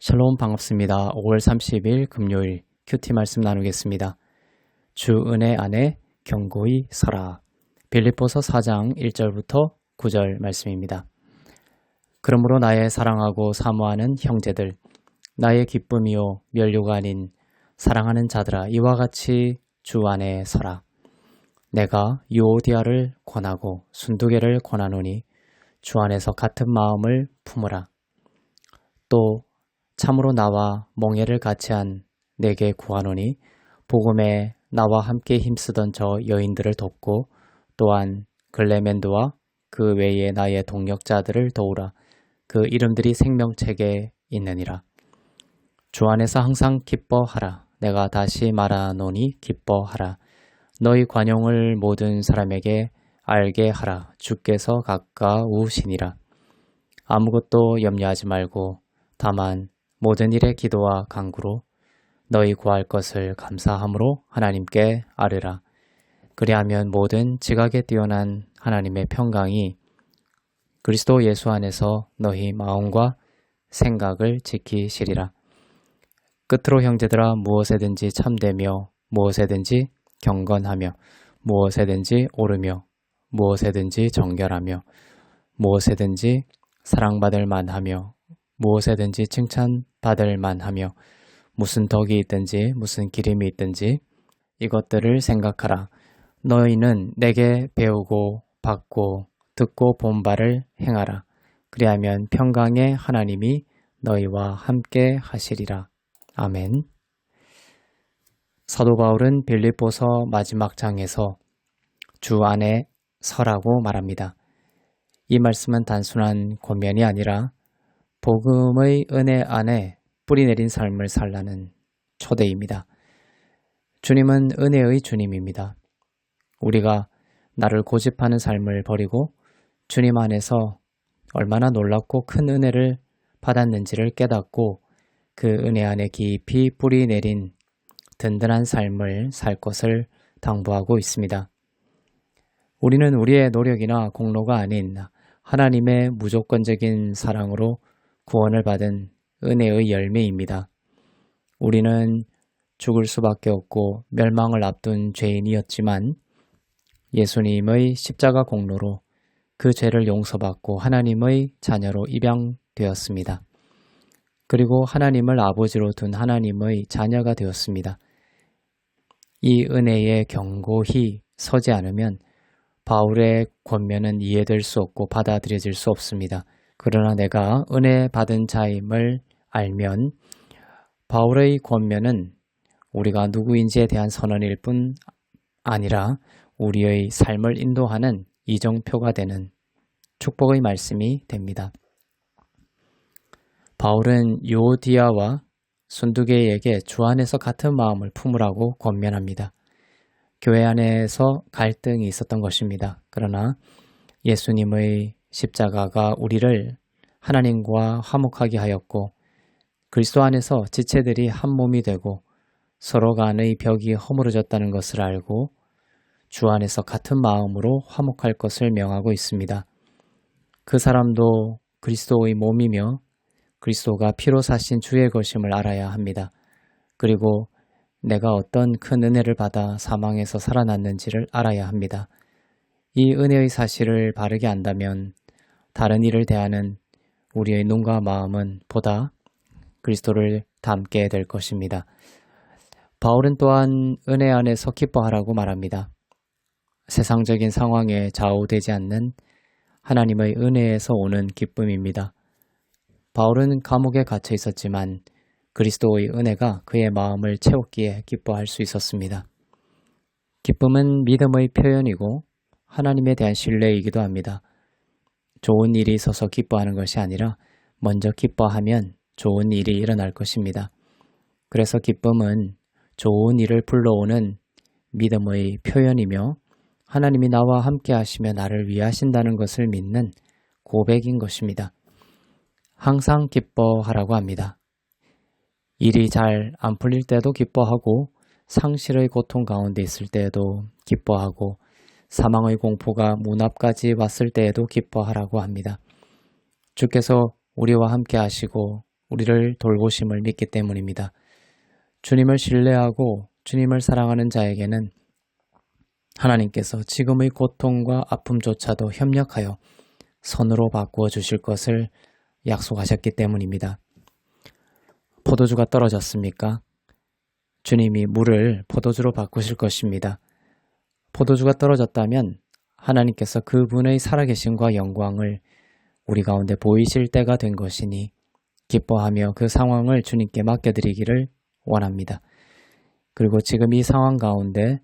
샬롬 반갑습니다. 5월 30일 금요일 큐티 말씀 나누겠습니다. 주 은혜 안에 견고히 서라. 빌립보서 4장 1절부터 9절 말씀입니다. 그러므로 나의 사랑하고 사모하는 형제들, 나의 기쁨이요 면류가 아닌 사랑하는 자들아, 이와 같이 주 안에 서라. 내가 유오디아를 권하고 순두개를 권하노니 주 안에서 같은 마음을 품으라. 또 참으로 나와 멍에를 같이 한 내게 구하노니 복음에 나와 함께 힘쓰던 저 여인들을 돕고 또한 글레멘드와 그 외에 나의 동역자들을 도우라. 그 이름들이 생명책에 있느니라. 주 안에서 항상 기뻐하라. 내가 다시 말하노니 기뻐하라. 너희 관용을 모든 사람에게 알게 하라. 주께서 가까우시니라. 아무것도 염려하지 말고 다만 모든 일에 기도와 간구로 너희 구할 것을 감사함으로 하나님께 아뢰라. 그리하면 모든 지각에 뛰어난 하나님의 평강이 그리스도 예수 안에서 너희 마음과 생각을 지키시리라. 끝으로 형제들아, 무엇에든지 참되며 무엇에든지 경건하며 무엇에든지 옳으며 무엇에든지 정결하며 무엇에든지 사랑받을 만하며 무엇에든지 칭찬받을 만하며 무슨 덕이 있든지 무슨 기림이 있든지 이것들을 생각하라. 너희는 내게 배우고 받고 듣고 본 바를 행하라. 그리하면 평강의 하나님이 너희와 함께 하시리라. 아멘. 사도 바울은 빌립보서 마지막 장에서 주 안에 서라고 말합니다. 이 말씀은 단순한 권면이 아니라 복음의 은혜 안에 뿌리 내린 삶을 살라는 초대입니다. 주님은 은혜의 주님입니다. 우리가 나를 고집하는 삶을 버리고 주님 안에서 얼마나 놀랍고 큰 은혜를 받았는지를 깨닫고 그 은혜 안에 깊이 뿌리 내린 든든한 삶을 살 것을 당부하고 있습니다. 우리는 우리의 노력이나 공로가 아닌 하나님의 무조건적인 사랑으로 구원을 받은 은혜의 열매입니다. 우리는 죽을 수밖에 없고 멸망을 앞둔 죄인이었지만 예수님의 십자가 공로로 그 죄를 용서받고 하나님의 자녀로 입양되었습니다. 그리고 하나님을 아버지로 둔 하나님의 자녀가 되었습니다. 이 은혜에 견고히 서지 않으면 바울의 권면은 이해될 수 없고 받아들여질 수 없습니다. 그러나 내가 은혜 받은 자임을 알면 바울의 권면은 우리가 누구인지에 대한 선언일 뿐 아니라 우리의 삶을 인도하는 이정표가 되는 축복의 말씀이 됩니다. 바울은 유오디아와 순두개에게 주 안에서 같은 마음을 품으라고 권면합니다. 교회 안에서 갈등이 있었던 것입니다. 그러나 예수님의 십자가가 우리를 하나님과 화목하게 하였고 그리스도 안에서 지체들이 한 몸이 되고 서로 간의 벽이 허물어졌다는 것을 알고 주 안에서 같은 마음으로 화목할 것을 명하고 있습니다. 그 사람도 그리스도의 몸이며 그리스도가 피로 사신 주의 것임을 알아야 합니다. 그리고 내가 어떤 큰 은혜를 받아 사망에서 살아났는지를 알아야 합니다. 이 은혜의 사실을 바르게 안다면 다른 일을 대하는 우리의 눈과 마음은 보다 그리스도를 닮게 될 것입니다. 바울은 또한 은혜 안에서 기뻐하라고 말합니다. 세상적인 상황에 좌우되지 않는 하나님의 은혜에서 오는 기쁨입니다. 바울은 감옥에 갇혀 있었지만 그리스도의 은혜가 그의 마음을 채웠기에 기뻐할 수 있었습니다. 기쁨은 믿음의 표현이고 하나님에 대한 신뢰이기도 합니다. 좋은 일이 있어서 기뻐하는 것이 아니라 먼저 기뻐하면 좋은 일이 일어날 것입니다. 그래서 기쁨은 좋은 일을 불러오는 믿음의 표현이며 하나님이 나와 함께 하시며 나를 위하신다는 것을 믿는 고백인 것입니다. 항상 기뻐하라고 합니다. 일이 잘 안 풀릴 때도 기뻐하고 상실의 고통 가운데 있을 때에도 기뻐하고 사망의 공포가 문 앞까지 왔을 때에도 기뻐하라고 합니다. 주께서 우리와 함께 하시고 우리를 돌보심을 믿기 때문입니다. 주님을 신뢰하고 주님을 사랑하는 자에게는 하나님께서 지금의 고통과 아픔조차도 협력하여 선으로 바꾸어 주실 것을 약속하셨기 때문입니다. 포도주가 떨어졌습니까? 주님이 물을 포도주로 바꾸실 것입니다. 포도주가 떨어졌다면 하나님께서 그분의 살아계심과 영광을 우리 가운데 보이실 때가 된 것이니 기뻐하며 그 상황을 주님께 맡겨드리기를 원합니다. 그리고 지금 이 상황 가운데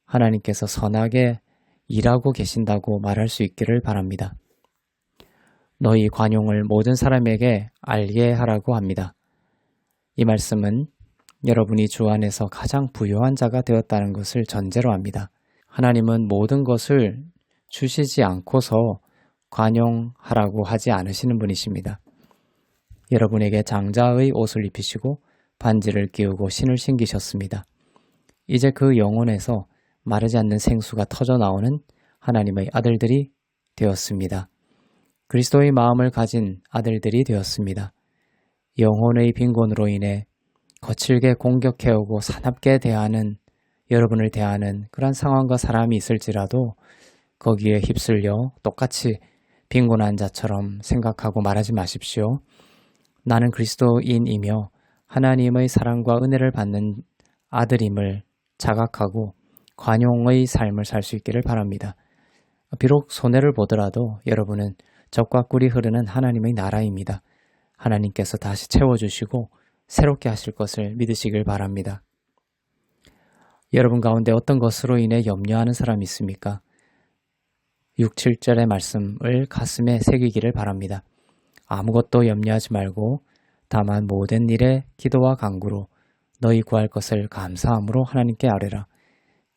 하나님께서 선하게 일하고 계신다고 말할 수 있기를 바랍니다. 너희 관용을 모든 사람에게 알게 하라고 합니다. 이 말씀은 여러분이 주 안에서 가장 부유한 자가 되었다는 것을 전제로 합니다. 하나님은 모든 것을 주시지 않고서 관용하라고 하지 않으시는 분이십니다. 여러분에게 장자의 옷을 입히시고 반지를 끼우고 신을 신기셨습니다. 이제 그 영혼에서 마르지 않는 생수가 터져 나오는 하나님의 아들들이 되었습니다. 그리스도의 마음을 가진 아들들이 되었습니다. 영혼의 빈곤으로 인해 거칠게 공격해오고 사납게 대하는 여러분을 대하는 그런 상황과 사람이 있을지라도 거기에 휩쓸려 똑같이 빈곤한 자처럼 생각하고 말하지 마십시오. 나는 그리스도인이며 하나님의 사랑과 은혜를 받는 아들임을 자각하고 관용의 삶을 살 수 있기를 바랍니다. 비록 손해를 보더라도 여러분은 젖과 꿀이 흐르는 하나님의 나라입니다. 하나님께서 다시 채워주시고 새롭게 하실 것을 믿으시길 바랍니다. 여러분 가운데 어떤 것으로 인해 염려하는 사람이 있습니까? 6, 7절의 말씀을 가슴에 새기기를 바랍니다. 아무것도 염려하지 말고 다만 모든 일에 기도와 간구로 너희 구할 것을 감사함으로 하나님께 아뢰라.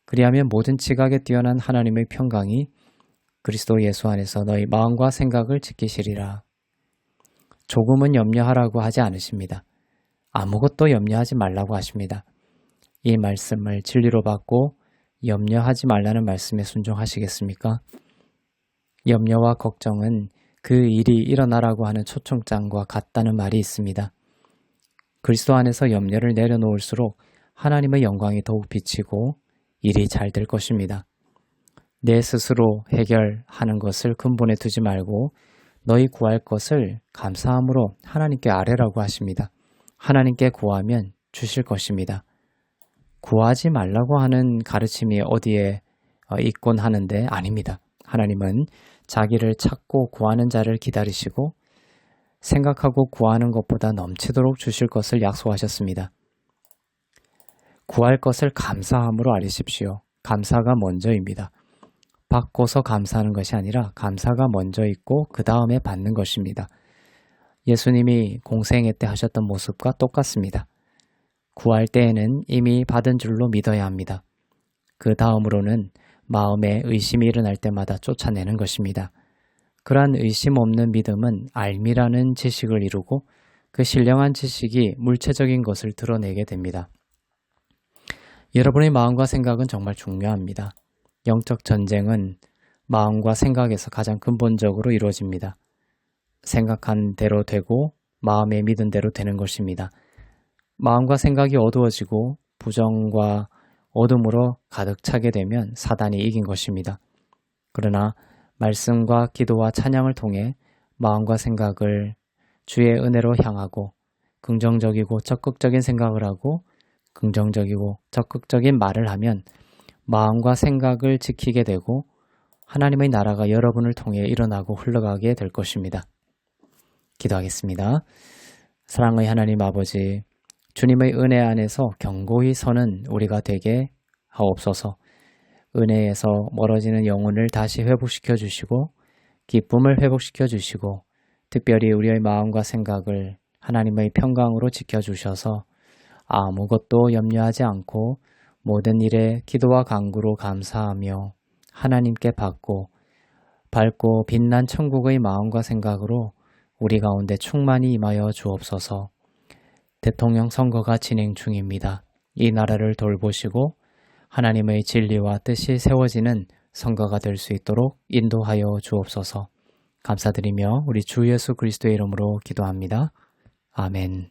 그리하면 모든 지각에 뛰어난 하나님의 평강이 그리스도 예수 안에서 너희 마음과 생각을 지키시리라. 조금은 염려하라고 하지 않으십니다. 아무것도 염려하지 말라고 하십니다. 이 말씀을 진리로 받고 염려하지 말라는 말씀에 순종하시겠습니까? 염려와 걱정은 그 일이 일어나라고 하는 초청장과 같다는 말이 있습니다. 그리스도 안에서 염려를 내려놓을수록 하나님의 영광이 더욱 비치고 일이 잘 될 것입니다. 내 스스로 해결하는 것을 근본에 두지 말고 너희 구할 것을 감사함으로 하나님께 아뢰라고 하십니다. 하나님께 구하면 주실 것입니다. 구하지 말라고 하는 가르침이 어디에 있곤 하는데 아닙니다. 하나님은 자기를 찾고 구하는 자를 기다리시고 생각하고 구하는 것보다 넘치도록 주실 것을 약속하셨습니다. 구할 것을 감사함으로 아뢰십시오. 감사가 먼저입니다. 받고서 감사하는 것이 아니라 감사가 먼저 있고 그 다음에 받는 것입니다. 예수님이 공생애 때 하셨던 모습과 똑같습니다. 구할 때에는 이미 받은 줄로 믿어야 합니다. 그 다음으로는 마음에 의심이 일어날 때마다 쫓아내는 것입니다. 그러한 의심 없는 믿음은 알미라는 지식을 이루고 그 신령한 지식이 물체적인 것을 드러내게 됩니다. 여러분의 마음과 생각은 정말 중요합니다. 영적 전쟁은 마음과 생각에서 가장 근본적으로 이루어집니다. 생각한 대로 되고 마음에 믿은 대로 되는 것입니다. 마음과 생각이 어두워지고 부정과 어둠으로 가득 차게 되면 사단이 이긴 것입니다. 그러나 말씀과 기도와 찬양을 통해 마음과 생각을 주의 은혜로 향하고 긍정적이고 적극적인 생각을 하고 긍정적이고 적극적인 말을 하면 마음과 생각을 지키게 되고 하나님의 나라가 여러분을 통해 일어나고 흘러가게 될 것입니다. 기도하겠습니다. 사랑의 하나님 아버지, 주님의 은혜 안에서 견고히 서는 우리가 되게 하옵소서. 은혜에서 멀어지는 영혼을 다시 회복시켜 주시고 기쁨을 회복시켜 주시고 특별히 우리의 마음과 생각을 하나님의 평강으로 지켜주셔서 아무것도 염려하지 않고 모든 일에 기도와 간구로 감사하며 하나님께 받고 밝고 빛난 천국의 마음과 생각으로 우리 가운데 충만히 임하여 주옵소서. 대통령 선거가 진행 중입니다. 이 나라를 돌보시고 하나님의 진리와 뜻이 세워지는 선거가 될 수 있도록 인도하여 주옵소서. 감사드리며 우리 주 예수 그리스도의 이름으로 기도합니다. 아멘.